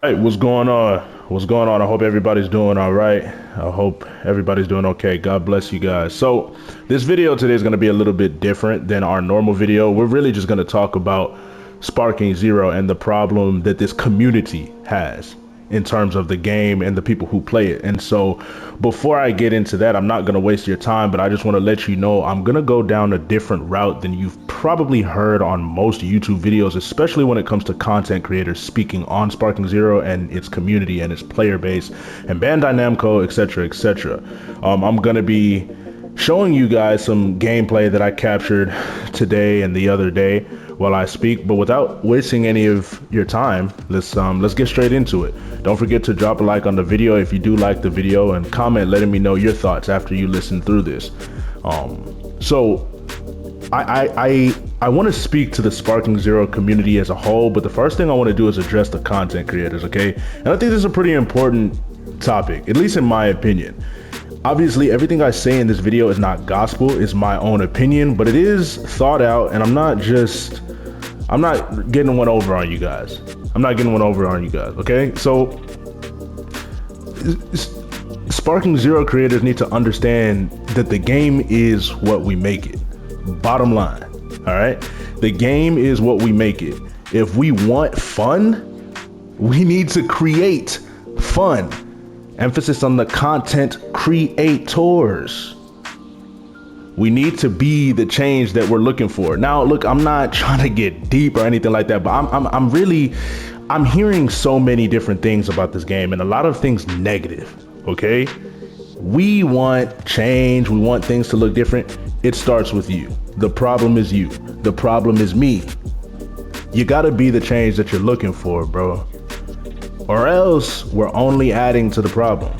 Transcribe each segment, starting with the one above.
Hey, what's going on? What's going on? I hope everybody's doing all right. I hope everybody's doing okay. God bless you guys. So, this video today is going to be a little bit different than our normal video. We're really just going to talk about Sparking Zero and the problem that this community has in terms of the game and the people who play it. And so before I get into that, I'm not going to waste your time, but I just want to let you know I'm going to go down a different route than you've probably heard on most YouTube videos, especially when it comes to content creators speaking on Sparking Zero and its community and its player base and Bandai Namco, etc., etc. I'm going to be showing you guys some gameplay that I captured today and the other day while I speak, but without wasting any of your time, let's get straight into it. Don't forget to drop a like on the video if you do like the video, and comment letting me know your thoughts after you listen through this. So I want to speak to the Sparking Zero community as a whole, but the first thing I want to do is address the content creators, okay? And I think this is a pretty important topic, at least in my opinion. Obviously, everything I say in this video is not gospel, it's my own opinion, but it is thought out, and I'm not getting one over on you guys. Okay? So, Sparking Zero creators need to understand that the game is what we make it. Bottom line, all right? The game is what we make it. If we want fun, we need to create fun. Emphasis on the content creators. We need to be the change that we're looking for. Now, look, I'm not trying to get deep or anything like that, but I'm hearing so many different things about this game, and a lot of things negative, okay? We want change, we want things to look different. It starts with you. The problem is you. The problem is me. You gotta be the change that you're looking for, bro. Or else we're only adding to the problem.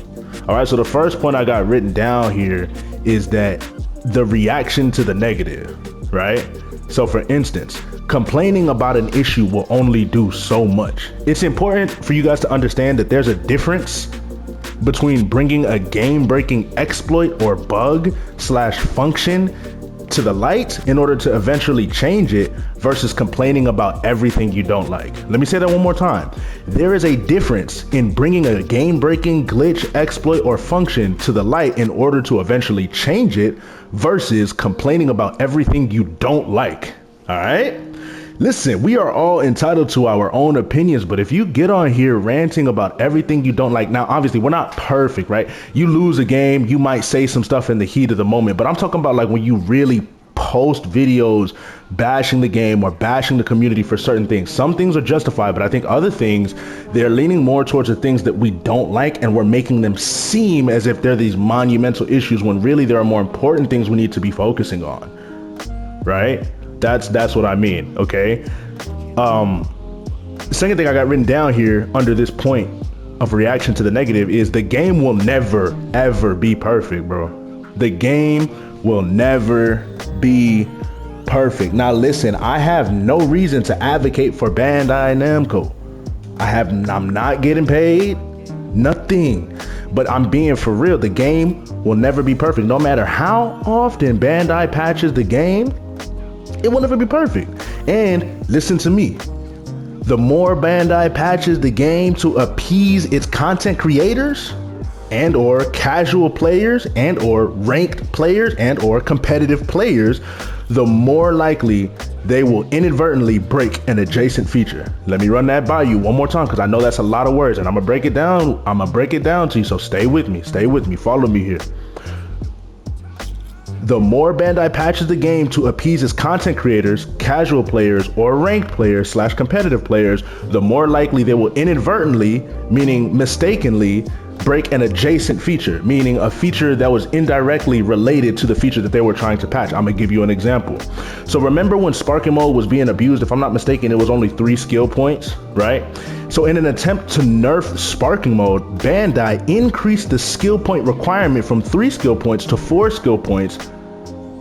All right, so the first point I got written down here is that the reaction to the negative, right? So for instance, complaining about an issue will only do so much. It's important for you guys to understand that there's a difference between bringing a game-breaking exploit or bug / function to the light in order to eventually change it versus complaining about everything you don't like. Let me say that one more time. There is a difference in bringing a game-breaking glitch, exploit, or function to the light in order to eventually change it versus complaining about everything you don't like. All right? Listen, we are all entitled to our own opinions, but if you get on here ranting about everything you don't like, now obviously we're not perfect, right? You lose a game, you might say some stuff in the heat of the moment, but I'm talking about like when you really post videos bashing the game or bashing the community for certain things. Some things are justified, but I think other things, they're leaning more towards the things that we don't like, and we're making them seem as if they're these monumental issues when really there are more important things we need to be focusing on, right? That's what I mean, okay? Second thing I got written down here under this point of reaction to the negative is the game will never, ever be perfect, bro. The game will never be perfect. Now listen, I have no reason to advocate for Bandai Namco. I'm not getting paid, nothing. But I'm being for real, the game will never be perfect. No matter how often Bandai patches the game, it will never be perfect. And listen to me, the more Bandai patches the game to appease its content creators and or casual players and or ranked players and or competitive players, the more likely they will inadvertently break an adjacent feature. Let me run that by you one more time, because I know that's a lot of words, and I'm gonna break it down to you, so stay with me, follow me here. The more Bandai patches the game to appease its content creators, casual players, or ranked players / competitive players, the more likely they will inadvertently, meaning mistakenly, break an adjacent feature, meaning a feature that was indirectly related to the feature that they were trying to patch. I'm gonna give you an example. So remember when Sparking Mode was being abused, if I'm not mistaken, it was only 3 skill points, right? So in an attempt to nerf Sparking Mode, Bandai increased the skill point requirement from 3 skill points to 4 skill points,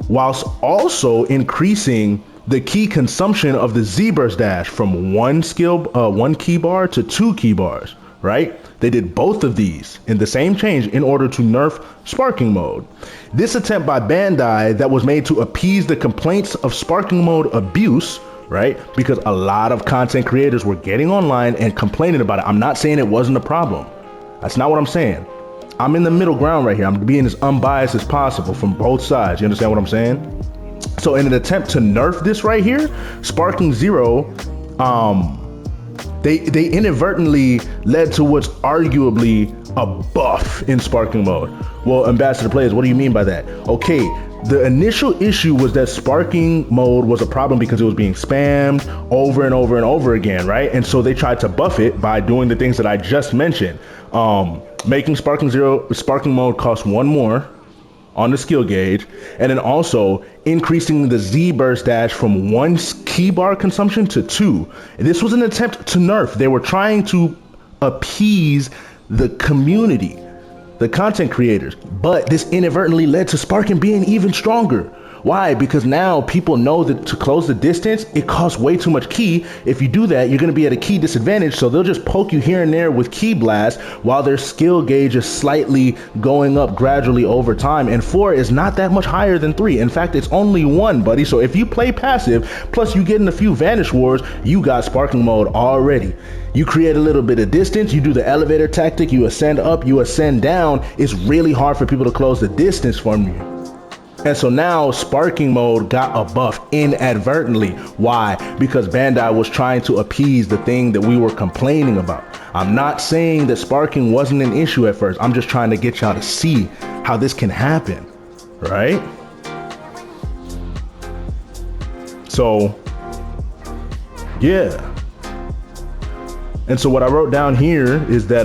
whilst also increasing the key consumption of the Z-Burst dash from 1 key bar to 2 key bars, right? They did both of these in the same change in order to nerf Sparking Mode. This attempt by Bandai that was made to appease the complaints of Sparking Mode abuse right? Because a lot of content creators were getting online and complaining about it. I'm not saying it wasn't a problem. That's not what I'm saying. I'm in the middle ground right here. I'm being as unbiased as possible from both sides. You understand what I'm saying? So in an attempt to nerf this right here, Sparking Zero, they inadvertently led to what's arguably a buff in Sparking mode. Well, AmbassadorPlays, what do you mean by that? Okay, the initial issue was that Sparking mode was a problem because it was being spammed over and over and over again, right? And so they tried to buff it by doing the things that I just mentioned. Making Sparking mode cost 1 more on the skill gauge, and then also increasing the Z burst dash from 1 key bar consumption to 2. This was an attempt to nerf. They were trying to appease the community, the content creators, but this inadvertently led to Sparking being even stronger. Why? Because now people know that to close the distance, it costs way too much key. If you do that, you're going to be at a key disadvantage. So they'll just poke you here and there with key blast while their skill gauge is slightly going up gradually over time. And 4 is not that much higher than 3. In fact, it's only 1, buddy. So if you play passive, plus you get in a few Vanish Wars, you got Sparking mode already. You create a little bit of distance, you do the elevator tactic, you ascend up, you ascend down. It's really hard for people to close the distance from you. And so now Sparking mode got a buff inadvertently. Why? Because Bandai was trying to appease the thing that we were complaining about. I'm not saying that Sparking wasn't an issue at first. I'm just trying to get y'all to see how this can happen, right? So, yeah. And so what I wrote down here is that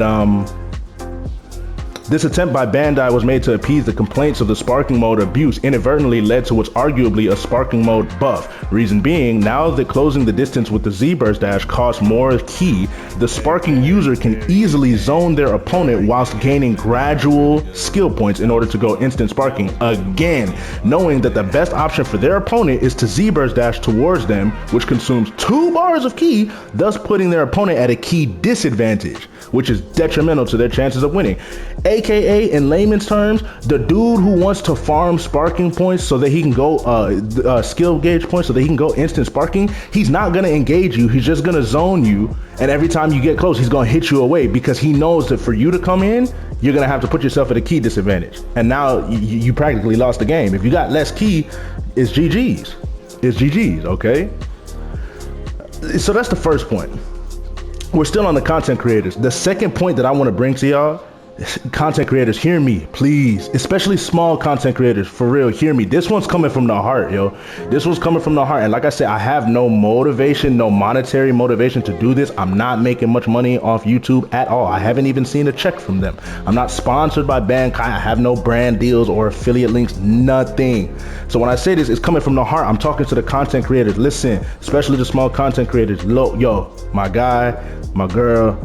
this attempt by Bandai was made to appease the complaints of the Sparking mode abuse, inadvertently led to what's arguably a Sparking mode buff. Reason being, now that closing the distance with the Z burst dash costs more key, the Sparking user can easily zone their opponent whilst gaining gradual skill points in order to go instant Sparking again, knowing that the best option for their opponent is to Z burst dash towards them, which consumes 2 bars of key, thus putting their opponent at a key disadvantage, which is detrimental to their chances of winning. AKA, in layman's terms, the dude who wants to farm Sparking points so that he can go skill gauge points so that he can go instant Sparking, he's not going to engage you. He's just going to zone you, and every time you get close, he's going to hit you away because he knows that for you to come in, you're going to have to put yourself at a key disadvantage. And now you practically lost the game. If you got less key, it's GG's. It's GG's, okay? So that's the first point. We're still on the content creators. The second point that I want to bring to y'all, content creators, hear me, please. Especially small content creators, for real, hear me. This one's coming from the heart, yo. This one's coming from the heart. And like I said, I have no motivation, no monetary motivation to do this. I'm not making much money off YouTube at all. I haven't even seen a check from them. I'm not sponsored by Bandai. I have no brand deals or affiliate links, nothing. So when I say this, it's coming from the heart. I'm talking to the content creators. Listen, especially the small content creators. Yo, my guy, my girl,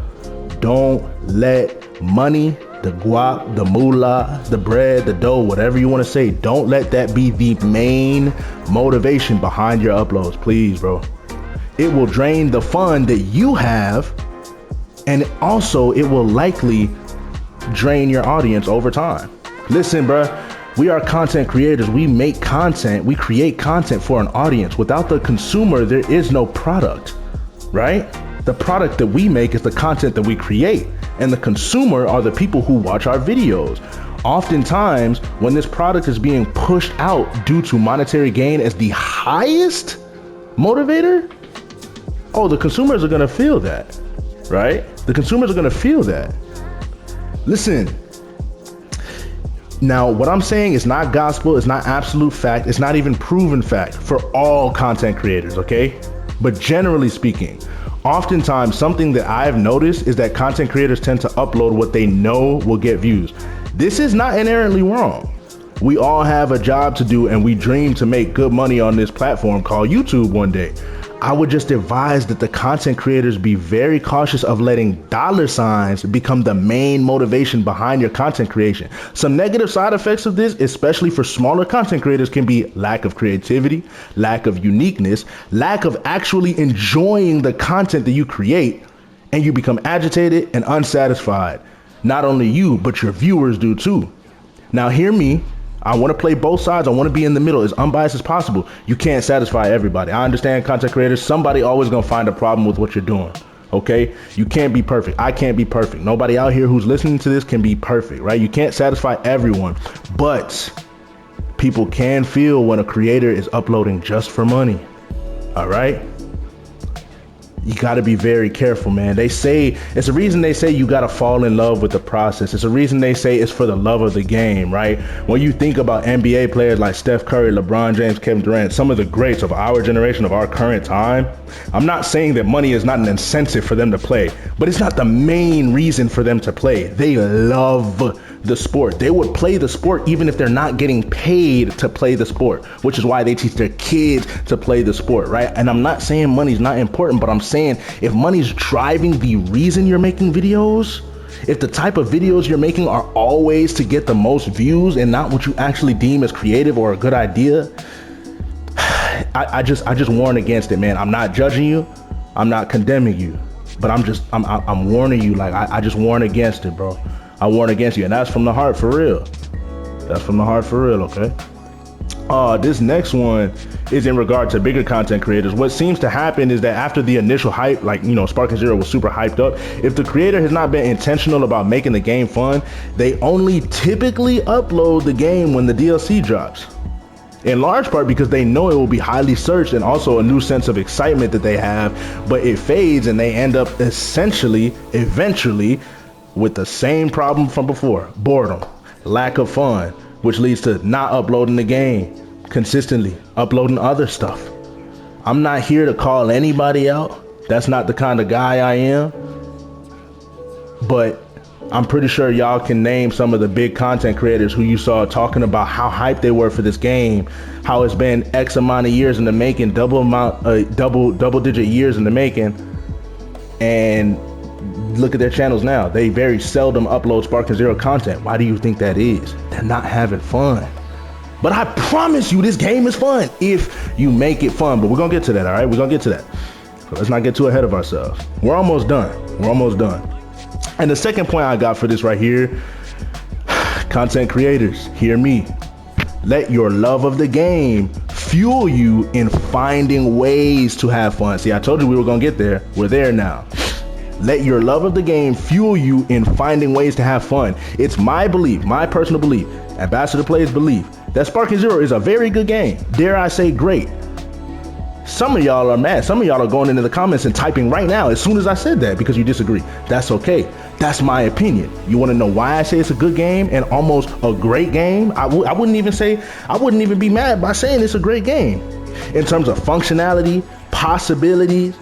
don't let money, the guap, the moolah, the bread, the dough, whatever you want to say, don't let that be the main motivation behind your uploads, please, bro. It will drain the fun that you have, and also it will likely drain your audience over time. Listen, bro, we are content creators. We make content. We create content for an audience. Without the consumer, there is no product, right? The product that we make is the content that we create, and the consumer are the people who watch our videos. Oftentimes, when this product is being pushed out due to monetary gain as the highest motivator, oh, the consumers are gonna feel that, right? The consumers are gonna feel that. Listen, now what I'm saying is not gospel, it's not absolute fact, it's not even proven fact for all content creators, okay? But generally speaking, oftentimes something that I've noticed is that content creators tend to upload what they know will get views. This is not inherently wrong. We all have a job to do, and we dream to make good money on this platform called YouTube one day. I would just advise that the content creators be very cautious of letting dollar signs become the main motivation behind your content creation. Some negative side effects of this, especially for smaller content creators, can be lack of creativity, lack of uniqueness, lack of actually enjoying the content that you create, and you become agitated and unsatisfied. Not only you, but your viewers do too. Now hear me, I want to play both sides. I want to be in the middle, as unbiased as possible. You can't satisfy everybody. I understand content creators. Somebody always going to find a problem with what you're doing. Okay? You can't be perfect. I can't be perfect. Nobody out here who's listening to this can be perfect, right? You can't satisfy everyone, but people can feel when a creator is uploading just for money. All right? You got to be very careful, man. They say, it's a reason they say you got to fall in love with the process. It's a reason they say it's for the love of the game, right? When you think about NBA players like Steph Curry, LeBron James, Kevin Durant, some of the greats of our generation, of our current time, I'm not saying that money is not an incentive for them to play, but it's not the main reason for them to play. They love the sport. They would play the sport even if they're not getting paid to play the sport, which is why they teach their kids to play the sport, right? And I'm not saying money's not important, but I'm saying if money's driving the reason you're making videos, if the type of videos you're making are always to get the most views and not what you actually deem as creative or a good idea, I just warn against it, man. I'm not judging you. I'm not condemning you, but I'm warning you. Like, I just warn against it, bro. I warn against you, and that's from the heart, for real. That's from the heart, for real, okay? This next one is in regard to bigger content creators. What seems to happen is that after the initial hype, like, you know, Sparking Zero was super hyped up. If the creator has not been intentional about making the game fun, they only typically upload the game when the DLC drops. In large part because they know it will be highly searched and also a new sense of excitement that they have, but it fades and they end up eventually, with the same problem from before: boredom, lack of fun, which leads to not uploading the game consistently, uploading other stuff. I'm not here to call anybody out. That's not the kind of guy I am. But I'm pretty sure y'all can name some of the big content creators who you saw talking about how hyped they were for this game, how it's been X amount of years in the making, double digit years in the making, and look at their channels now. They very seldom upload Sparking Zero content. Why do you think that is? They're not having fun. But I promise you, this game is fun if you make it fun. But we're gonna get to that, all right? We're gonna get to that. So let's not get too ahead of ourselves. We're almost done. We're almost done. And the second point I got for this right here, content creators, hear me. Let your love of the game fuel you in finding ways to have fun. See, I told you we were gonna get there. We're there now. Let your love of the game fuel you in finding ways to have fun. It's my belief, my personal belief, AmbassadorPlays belief, that Sparking Zero is a very good game. Dare I say great. Some of y'all are mad. Some of y'all are going into the comments and typing right now as soon as I said that because you disagree. That's okay. That's my opinion. You want to know why I say it's a good game and almost a great game? I wouldn't even be mad by saying it's a great game. In terms of functionality, possibilities,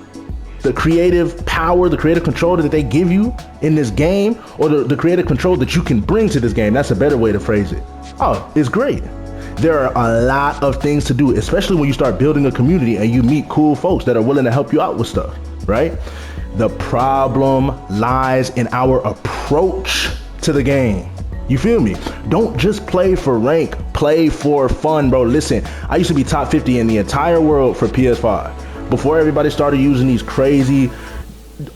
the creative power, the creative control that they give you in this game, or the creative control that you can bring to this game. That's a better way to phrase it. Oh, it's great. There are a lot of things to do, especially when you start building a community and you meet cool folks that are willing to help you out with stuff, right? The problem lies in our approach to the game. You feel me? Don't just play for rank, play for fun, bro. Listen, I used to be top 50 in the entire world for PS5. Before everybody started using these crazy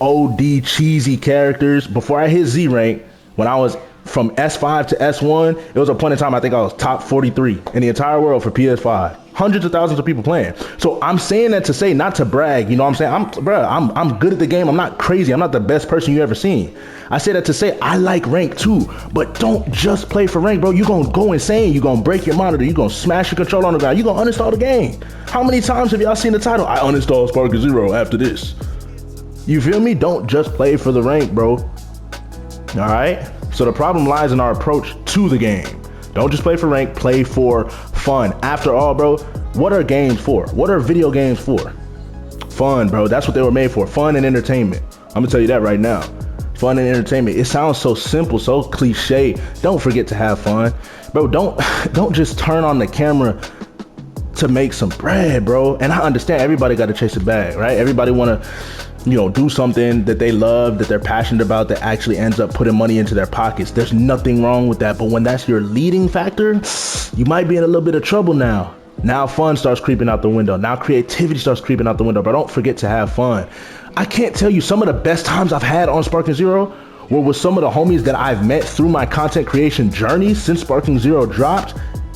OD cheesy characters, before I hit Z rank, when I was from S5 to S1, it was a point in time I think I was top 43 in the entire world for PS5. Hundreds of thousands of people playing. So I'm saying that to say, not to brag, you know what I'm saying? I'm good at the game. I'm not crazy. I'm not the best person you ever seen. I say that to say I like rank too, but don't just play for rank, bro. You're gonna go insane. You're gonna break your monitor. You're gonna smash your controller on the ground. You're gonna uninstall the game. How many times have y'all seen the title? I uninstalled Sparking Zero after this. You feel me? Don't just play for the rank, bro. All right? So the problem lies in our approach to the game. Don't just play for rank, play for fun. After all, bro, what are games for? What are video games for? Fun, bro. That's what they were made for. Fun and entertainment. I'm gonna tell you that right now. Fun and entertainment. It sounds so simple, so cliche. Don't forget to have fun. Bro, don't just turn on the camera to make some bread, bro. And I understand everybody got to chase a bag, right? Everybody want to, you know, do something that they love, that they're passionate about, that actually ends up putting money into their pockets. There's nothing wrong with that. But when that's your leading factor, you might be in a little bit of trouble now. Now fun starts creeping out the window. Now creativity starts creeping out the window. But don't forget to have fun. I can't tell you, some of the best times I've had on Sparking Zero were with some of the homies that I've met through my content creation journey since Sparking Zero dropped.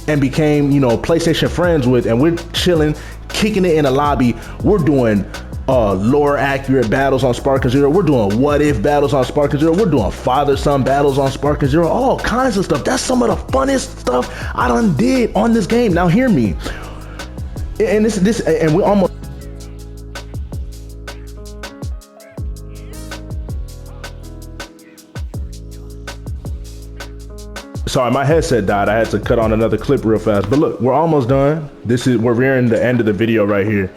and became, you know, PlayStation friends with, and we're chilling, kicking it in a lobby. We're doing lore accurate battles on Sparking Zero. We're doing what if battles on Sparking Zero. We're doing father son battles on Sparking Zero. All kinds of stuff. That's some of the funnest stuff I done did on this game. Now hear me. And this and we almost. Sorry, my headset died. I had to cut on another clip real fast. But look, we're almost done. We're nearing the end of the video right here.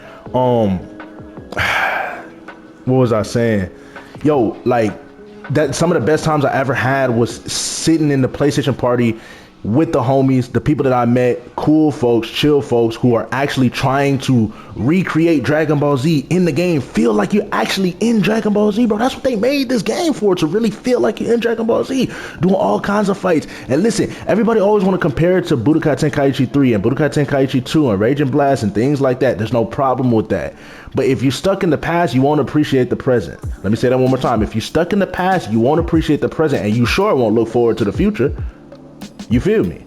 What was I saying? Yo, like that, some of the best times I ever had was sitting in the PlayStation party with the homies, the people that I met, cool folks, chill folks who are actually trying to recreate Dragon Ball Z in the game. Feel like you're actually in Dragon Ball Z, bro. That's what they made this game for, to really feel like you're in Dragon Ball Z, doing all kinds of fights. And listen, everybody always want to compare it to Budokai Tenkaichi 3 and Budokai Tenkaichi 2 and Raging Blast and things like that. There's no problem with that. But if you're stuck in the past, you won't appreciate the present. Let me say that one more time. If you're stuck in the past, you won't appreciate the present, and you sure won't look forward to the future. You feel me?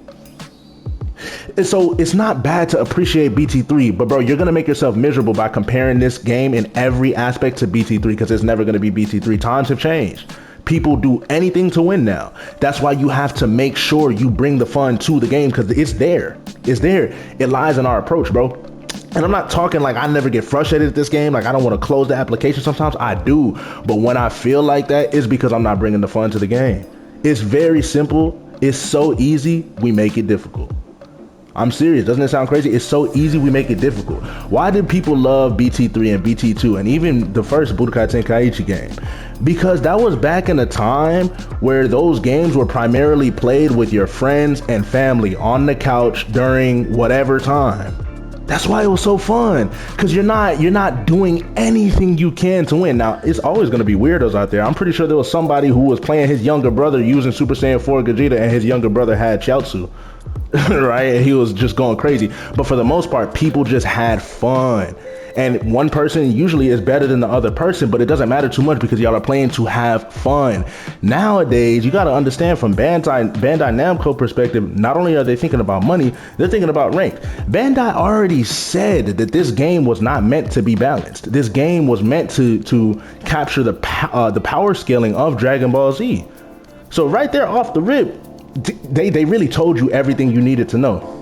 And so it's not bad to appreciate BT3, but bro, you're gonna make yourself miserable by comparing this game in every aspect to BT3, because it's never gonna be BT3. Times have changed. People do anything to win now. That's why you have to make sure you bring the fun to the game, because it's there. It's there. It lies in our approach, bro. And I'm not talking like I never get frustrated at this game, like I don't want to close the application. Sometimes I do, but when I feel like that, it's because I'm not bringing the fun to the game. It's very simple. It's so easy, we make it difficult. I'm serious. Doesn't it sound crazy? It's so easy, we make it difficult. Why did people love BT3 and BT2 and even the first Budokai Tenkaichi game? Because that was back in a time where those games were primarily played with your friends and family on the couch during whatever time. That's why it was so fun, because you're not doing anything you can to win. Now, it's always going to be weirdos out there. I'm pretty sure there was somebody who was playing his younger brother using Super Saiyan 4 Gogeta, and his younger brother had Chiaotzu, right? And he was just going crazy. But for the most part, people just had fun. And one person usually is better than the other person, but it doesn't matter too much because y'all are playing to have fun. Nowadays, you got to understand from Bandai Namco perspective, not only are they thinking about money, they're thinking about rank. Bandai already said that this game was not meant to be balanced. This game was meant to capture the power scaling of Dragon Ball Z. So right there off the rip, they really told you everything you needed to know.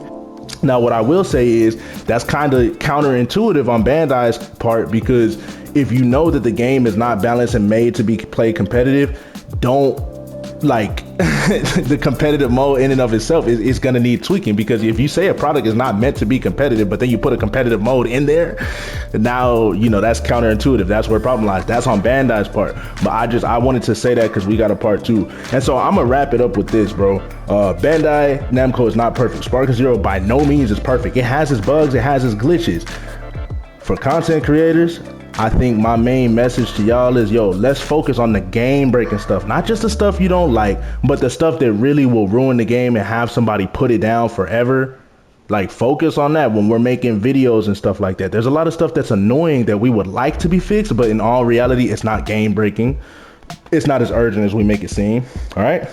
Now, what I will say is that's kind of counterintuitive on Bandai's part, because if you know that the game is not balanced and made to be played competitive, don't like the competitive mode in and of itself is going to need tweaking. Because if you say a product is not meant to be competitive, but then you put a competitive mode in there, now, you know, that's counterintuitive. That's where the problem lies. That's on Bandai's part. But I wanted to say that because we got a part 2. And so I'm going to wrap it up with this, bro. Bandai Namco is not perfect. Sparking Zero by no means is perfect. It has its bugs. It has its glitches. For content creators, I think my main message to y'all is, yo, let's focus on the game breaking stuff. Not just the stuff you don't like, but the stuff that really will ruin the game and have somebody put it down forever. Like, focus on that when we're making videos and stuff like that. There's a lot of stuff that's annoying that we would like to be fixed, but in all reality, it's not game breaking. It's not as urgent as we make it seem. All right.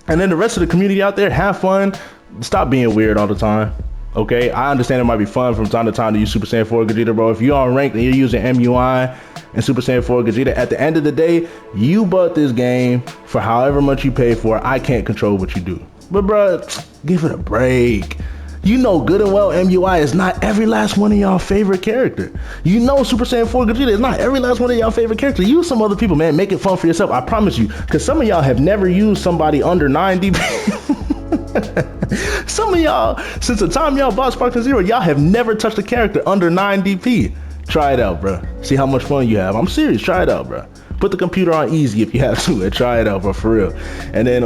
And then the rest of the community out there, have fun. Stop being weird all the time. Okay, I understand it might be fun from time to time to use Super Saiyan 4 Gogeta, bro. If you're on ranked and you're using MUI and Super Saiyan 4 Gogeta, at the end of the day, you bought this game for however much you pay for it. I can't control what you do. But bro, give it a break. You know good and well MUI is not every last one of y'all favorite character. You know Super Saiyan 4 Gogeta is not every last one of y'all favorite character. Use some other people, man. Make it fun for yourself. I promise you. Because some of y'all have never used somebody under 9 DP. Some of y'all, since the time y'all bought Sparking Zero, y'all have never touched a character under 9 DP. Try it out, bro. See how much fun you have. I'm serious. Try it out, bro. Put the computer on easy if you have to, and try it out, bro, for real. And then,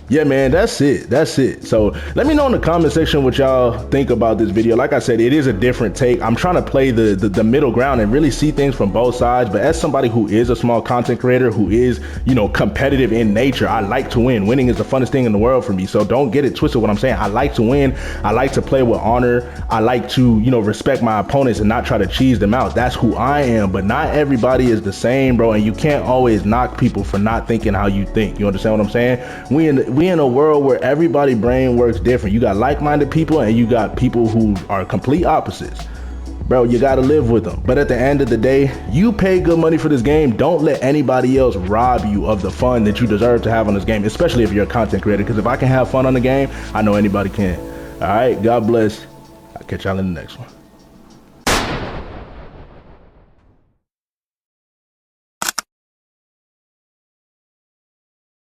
yeah, man, that's it. So let me know in the comment section what y'all think about this video. Like I said, it is a different take. I'm trying to play the middle ground and really see things from both sides. But as somebody who is a small content creator, who is, you know, competitive in nature, I like to win. Winning is the funnest thing in the world for me. So don't get it twisted what I'm saying. I like to win. I like to play with honor. I like to, you know, respect my opponents and not try to cheese them out. That's who I am. But not everybody is the same, bro. And you can't always knock people for not thinking how you think. You understand what I'm saying? we in a world where everybody brain works different. You got like-minded people and you got people who are complete opposites. Bro, you gotta live with them. But at the end of the day, you pay good money for this game. Don't let anybody else rob you of the fun that you deserve to have on this game, especially if you're a content creator. Because if I can have fun on the game, I know anybody can. All right, God bless. I'll catch y'all in the next one.